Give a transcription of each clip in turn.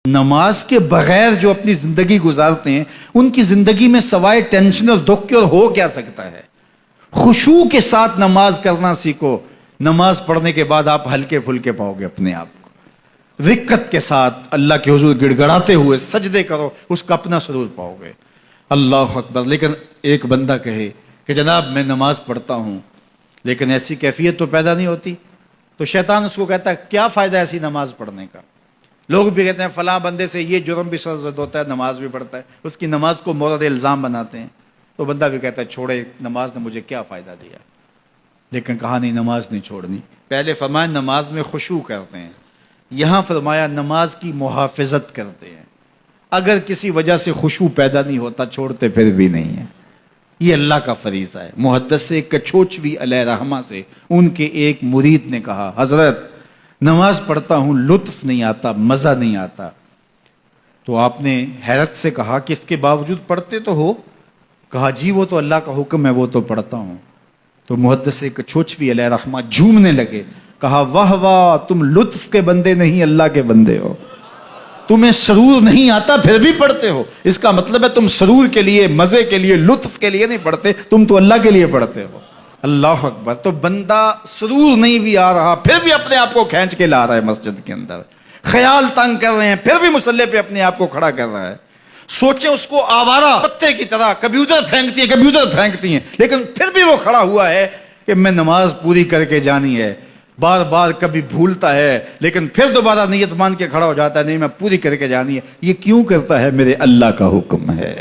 نماز کے بغیر جو اپنی زندگی گزارتے ہیں ان کی زندگی میں سوائے ٹینشن اور دکھ کے اور ہو کیا سکتا ہے؟ خشوع کے ساتھ نماز کرنا سیکھو. نماز پڑھنے کے بعد آپ ہلکے پھلکے پاؤ گے اپنے آپ کو. رقت کے ساتھ اللہ کے حضور گڑ گڑاتے ہوئے سجدے کرو, اس کا اپنا سرور پاؤ گے. اللہ اکبر. لیکن ایک بندہ کہے کہ جناب میں نماز پڑھتا ہوں لیکن ایسی کیفیت تو پیدا نہیں ہوتی, تو شیطان اس کو کہتا ہے کیا فائدہ ایسی نماز پڑھنے کا. لوگ بھی کہتے ہیں فلاں بندے سے یہ جرم بھی سرزد ہوتا ہے, نماز بھی پڑھتا ہے, اس کی نماز کو مورد الزام بناتے ہیں. تو بندہ بھی کہتا ہے چھوڑے, نماز نے مجھے کیا فائدہ دیا. لیکن کہا نہیں, نماز نہیں چھوڑنی. پہلے فرمایا نماز میں خشوع کرتے ہیں, یہاں فرمایا نماز کی محافظت کرتے ہیں. اگر کسی وجہ سے خشوع پیدا نہیں ہوتا چھوڑتے پھر بھی نہیں ہے. یہ اللہ کا فریضہ ہے. محدث کچھوچوی علیہ رحمہ سے ان کے ایک مرید نے کہا حضرت نماز پڑھتا ہوں لطف نہیں آتا, مزہ نہیں آتا. تو آپ نے حیرت سے کہا کہ اس کے باوجود پڑھتے تو ہو؟ کہا جی وہ تو اللہ کا حکم ہے, وہ تو پڑھتا ہوں. تو محدث کچھوچوی علیہ رحمہ جھومنے لگے, کہا واہ واہ تم لطف کے بندے نہیں اللہ کے بندے ہو. تمہیں سرور نہیں آتا پھر بھی پڑھتے ہو, اس کا مطلب ہے تم سرور کے لیے, مزے کے لیے, لطف کے لیے نہیں پڑھتے, تم تو اللہ کے لیے پڑھتے ہو. اللہ اکبر. تو بندہ سرور نہیں بھی آ رہا پھر بھی اپنے آپ کو کھینچ کے لا رہا ہے مسجد کے اندر. خیال تنگ کر رہے ہیں پھر بھی مصلی پہ اپنے آپ کو کھڑا کر رہا ہے. سوچے اس کو آوارہ پتے کی طرح کبھی ادھر پھینکتی ہے کبھی ادھر پھینکتی ہیں, لیکن پھر بھی وہ کھڑا ہوا ہے کہ میں نماز پوری کر کے جانی ہے. بار بار کبھی بھولتا ہے لیکن پھر دوبارہ نیت مان کے کھڑا ہو جاتا ہے, نہیں میں پوری کر کے جانی ہے. یہ کیوں کرتا ہے؟ میرے اللہ کا حکم ہے.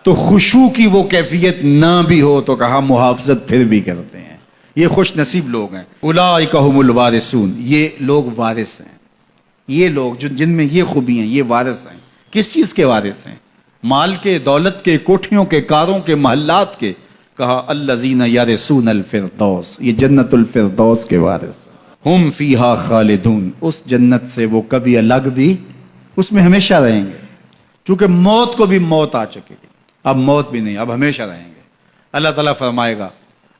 تو خشوع کی وہ کیفیت نہ بھی ہو تو کہا محافظت پھر بھی کرتے ہیں. یہ خوش نصیب لوگ ہیں. اولئک هم الوارثون, یہ لوگ وارث ہیں. یہ لوگ جن میں یہ خوبی ہیں یہ وارث ہیں. کس چیز کے وارث ہیں؟ مال کے, دولت کے, کوٹھیوں کے, کاروں کے, محلات کے. کہا الذین یرثون الفردوس, یہ جنت الفردوس کے وارث ہیں. ہم فیہا خالدون, اس جنت سے وہ کبھی الگ بھی اس میں ہمیشہ رہیں گے. چونکہ موت کو بھی موت آ چکے گی, اب موت بھی نہیں, اب ہمیشہ رہیں گے. اللہ تعالیٰ فرمائے گا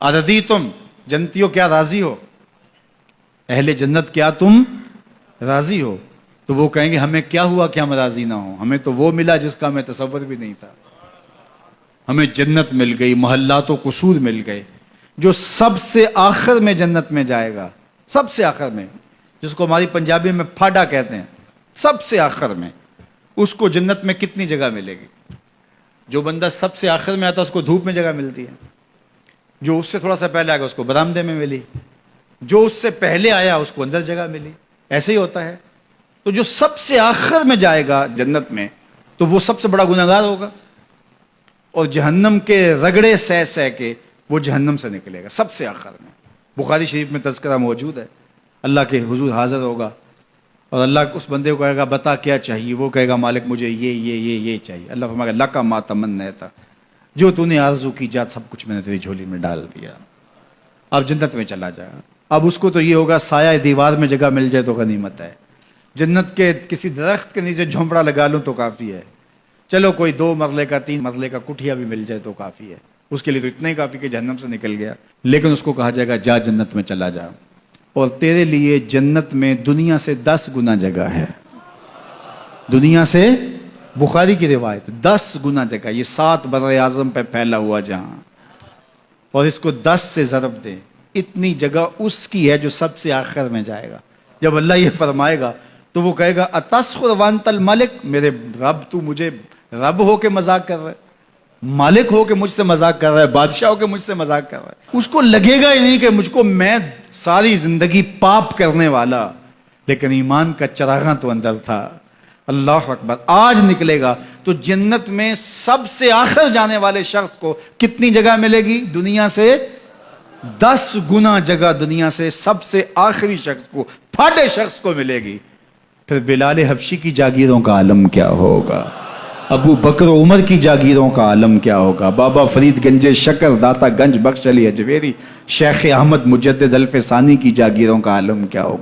ارضیتم, جنتیوں کیا راضی ہو؟ اہل جنت کیا تم راضی ہو؟ تو وہ کہیں گے ہمیں کیا ہوا کہ ہم راضی نہ ہوں, ہمیں تو وہ ملا جس کا ہمیں تصور بھی نہیں تھا. ہمیں جنت مل گئی, محلات و قصور مل گئے. جو سب سے آخر میں جنت میں جائے گا, سب سے آخر میں, جس کو ہماری پنجابی میں پھاڑا کہتے ہیں, سب سے آخر میں, اس کو جنت میں کتنی جگہ ملے گی؟ جو بندہ سب سے آخر میں آتا ہے اس کو دھوپ میں جگہ ملتی ہے, جو اس سے تھوڑا سا پہلے آئے گا اس کو برآمدے میں ملی, جو اس سے پہلے آیا اس کو اندر جگہ ملی. ایسے ہی ہوتا ہے. تو جو سب سے آخر میں جائے گا جنت میں تو وہ سب سے بڑا گناہگار ہوگا, اور جہنم کے رگڑے سہ سہ کے وہ جہنم سے نکلے گا سب سے آخر میں. بخاری شریف میں تذکرہ موجود ہے. اللہ کے حضور حاضر ہوگا اور اللہ اس بندے کو کہے گا بتا کیا چاہیے. وہ کہے گا مالک مجھے یہ چاہیے. اللہ فرمائے گا لکا ما تمنیت, جو تو نے آرزو کی جات سب کچھ میں نے تیری جھولی میں ڈال دیا, اب جنت میں چلا جا. اب اس کو تو یہ ہوگا سایہ دیوار میں جگہ مل جائے تو غنیمت ہے, جنت کے کسی درخت کے نیچے جھونپڑا لگا لوں تو کافی ہے, چلو کوئی 2 مرلے کا 3 مرلے کا کٹھیا بھی مل جائے تو کافی ہے. اس کے لیے تو اتنا ہی کافی کہ جہنم سے نکل گیا. لیکن اس کو کہا جائے گا جا جنت میں چلا جا, اور تیرے لیے جنت میں دنیا سے 10 گنا جگہ ہے. دنیا سے, بخاری کی روایت, 10 گنا جگہ. یہ 7 بر اعظم پہ پھیلا ہوا جہاں, اور اس کو 10 سے ضرب دے, اتنی جگہ اس کی ہے جو سب سے آخر میں جائے گا. جب اللہ یہ فرمائے گا تو وہ کہے گا اتسخر وانت الملک, میرے رب تو مجھے رب ہو کے مذاق کر رہا ہے, مالک ہو کے مجھ سے مذاق کر رہا ہے, بادشاہ ہو کے مجھ سے مذاق کر رہا ہے. اس کو لگے گا ہی نہیں کہ مجھ کو, میں ساری زندگی پاپ کرنے والا لیکن ایمان کا چراغاں تو اندر تھا. اللہ اکبر. آج نکلے گا تو جنت میں سب سے آخر جانے والے شخص کو کتنی جگہ ملے گی؟ دنیا سے 10 گنا جگہ دنیا سے سب سے آخری شخص کو, پھاٹے شخص کو ملے گی. پھر بلال حبشی کی جاگیروں کا عالم کیا ہوگا؟ ابو بکر و عمر کی جاگیروں کا عالم کیا ہوگا؟ بابا فرید گنج شکر, داتا گنج بخش علی اجویری, شیخ احمد مجدد الفسانی کی جاگیروں کا عالم کیا ہوگا؟